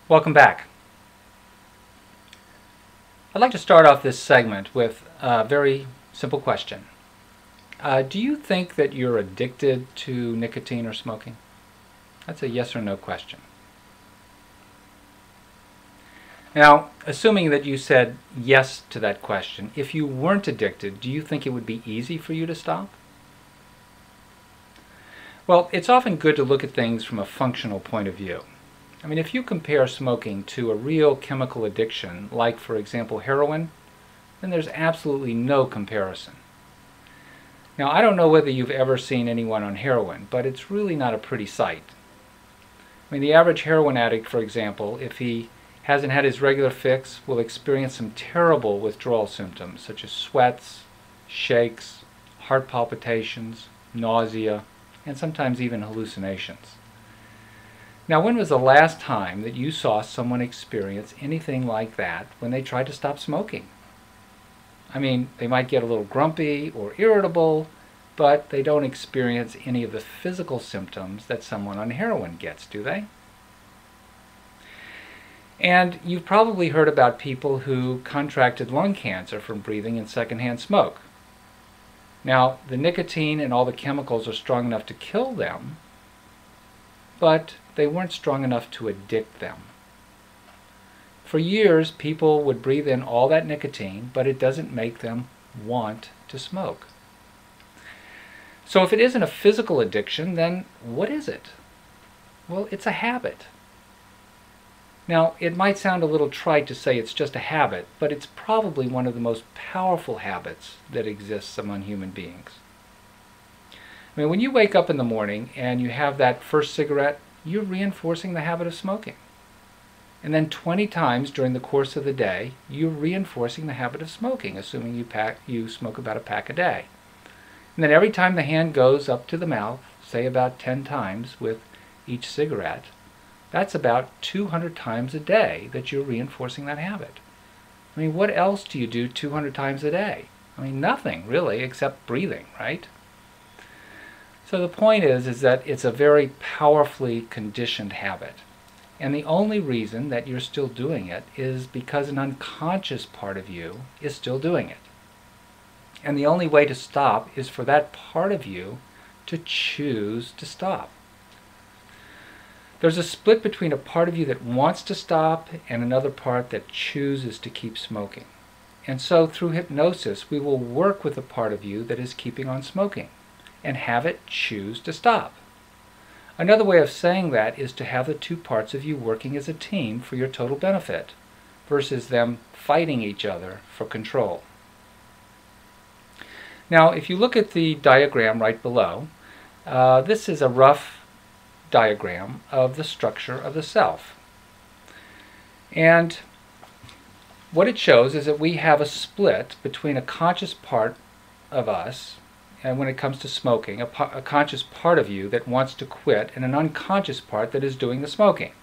Welcome back. I'd like to start off this segment with a very simple question. Do you think that you're addicted to nicotine or smoking? That's a yes or no question. Now, assuming that you said yes to that question, if you weren't addicted, do you think it would be easy for you to stop? Well, it's often good to look at things from a functional point of view. I mean, if you compare smoking to a real chemical addiction, like, for example, heroin, then there's absolutely no comparison. Now, I don't know whether you've ever seen anyone on heroin, but it's really not a pretty sight. I mean, the average heroin addict, for example, if he hasn't had his regular fix, will experience some terrible withdrawal symptoms, such as sweats, shakes, heart palpitations, nausea, and sometimes even hallucinations. Now, when was the last time that you saw someone experience anything like that when they tried to stop smoking? I mean, they might get a little grumpy or irritable, but they don't experience any of the physical symptoms that someone on heroin gets, do they? And you've probably heard about people who contracted lung cancer from breathing in secondhand smoke. Now, the nicotine and all the chemicals are strong enough to kill them, but they weren't strong enough to addict them. For years, people would breathe in all that nicotine, but it doesn't make them want to smoke. So if it isn't a physical addiction, then what is it? Well, it's a habit. Now, it might sound a little trite to say it's just a habit, but it's probably one of the most powerful habits that exists among human beings. I mean, when you wake up in the morning and you have that first cigarette, you're reinforcing the habit of smoking. And then 20 times during the course of the day, you're reinforcing the habit of smoking, assuming you smoke about a pack a day. And then every time the hand goes up to the mouth, say about 10 times with each cigarette, that's about 200 times a day that you're reinforcing that habit. I mean, what else do you do 200 times a day? I mean, nothing really, except breathing, right? So the point is that it's a very powerfully conditioned habit. And the only reason that you're still doing it is because an unconscious part of you is still doing it. And the only way to stop is for that part of you to choose to stop. There's a split between a part of you that wants to stop and another part that chooses to keep smoking. And so through hypnosis, we will work with the part of you that is keeping on smoking and have it choose to stop. Another way of saying that is to have the two parts of you working as a team for your total benefit versus them fighting each other for control. Now, if you look at the diagram right below, this is a rough diagram of the structure of the self. And what it shows is that we have a split between a conscious part of us, and when it comes to smoking, a conscious part of you that wants to quit, and an unconscious part that is doing the smoking.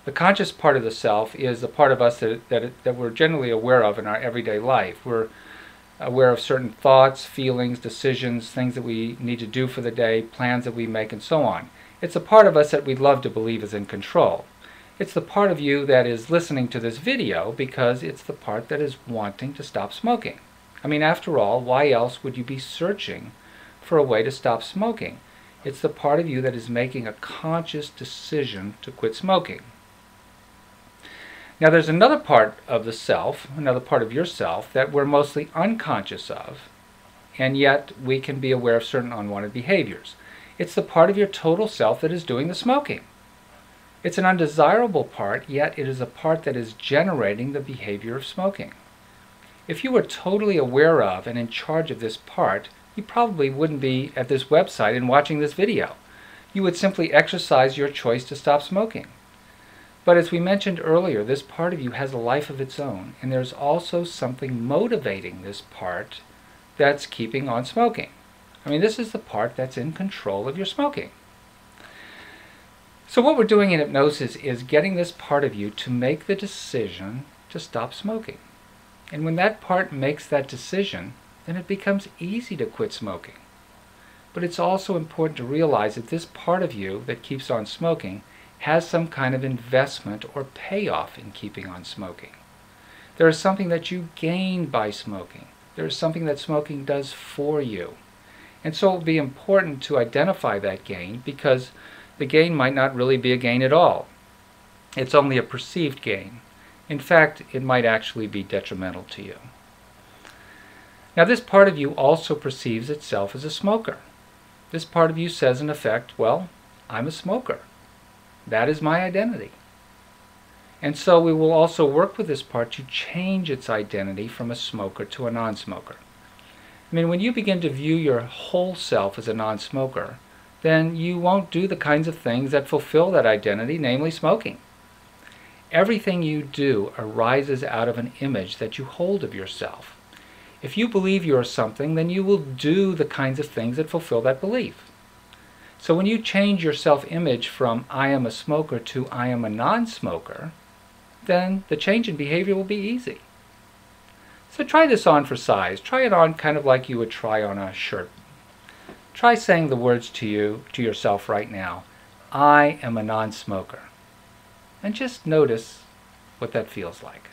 The conscious part of the self is the part of us that we're generally aware of in our everyday life. We're aware of certain thoughts, feelings, decisions, things that we need to do for the day, plans that we make, and so on. It's a part of us that we love to believe is in control. It's the part of you that is listening to this video because it's the part that is wanting to stop smoking. I mean, after all, why else would you be searching for a way to stop smoking? It's the part of you that is making a conscious decision to quit smoking. Now, there's another part of the self, another part of yourself, that we're mostly unconscious of, and yet we can be aware of certain unwanted behaviors. It's the part of your total self that is doing the smoking. It's an undesirable part, yet it is a part that is generating the behavior of smoking. If you were totally aware of and in charge of this part, you probably wouldn't be at this website and watching this video. You would simply exercise your choice to stop smoking. But as we mentioned earlier, this part of you has a life of its own, and there's also something motivating this part that's keeping on smoking. I mean, this is the part that's in control of your smoking. So what we're doing in hypnosis is getting this part of you to make the decision to stop smoking. And when that part makes that decision, then it becomes easy to quit smoking. But it's also important to realize that this part of you that keeps on smoking has some kind of investment or payoff in keeping on smoking. There is something that you gain by smoking. There is something that smoking does for you. And so it will be important to identify that gain, because the gain might not really be a gain at all. It's only a perceived gain. In fact, it might actually be detrimental to you. Now, this part of you also perceives itself as a smoker. This part of you says, in effect, well, I'm a smoker. That is my identity. And so we will also work with this part to change its identity from a smoker to a non-smoker. I mean, when you begin to view your whole self as a non-smoker, then you won't do the kinds of things that fulfill that identity, namely smoking. Everything you do arises out of an image that you hold of yourself. If you believe you are something, then you will do the kinds of things that fulfill that belief. So when you change your self-image from I am a smoker to I am a non-smoker, then the change in behavior will be easy. So try this on for size. Try it on kind of like you would try on a shirt. Try saying the words to yourself right now. I am a non-smoker. And just notice what that feels like.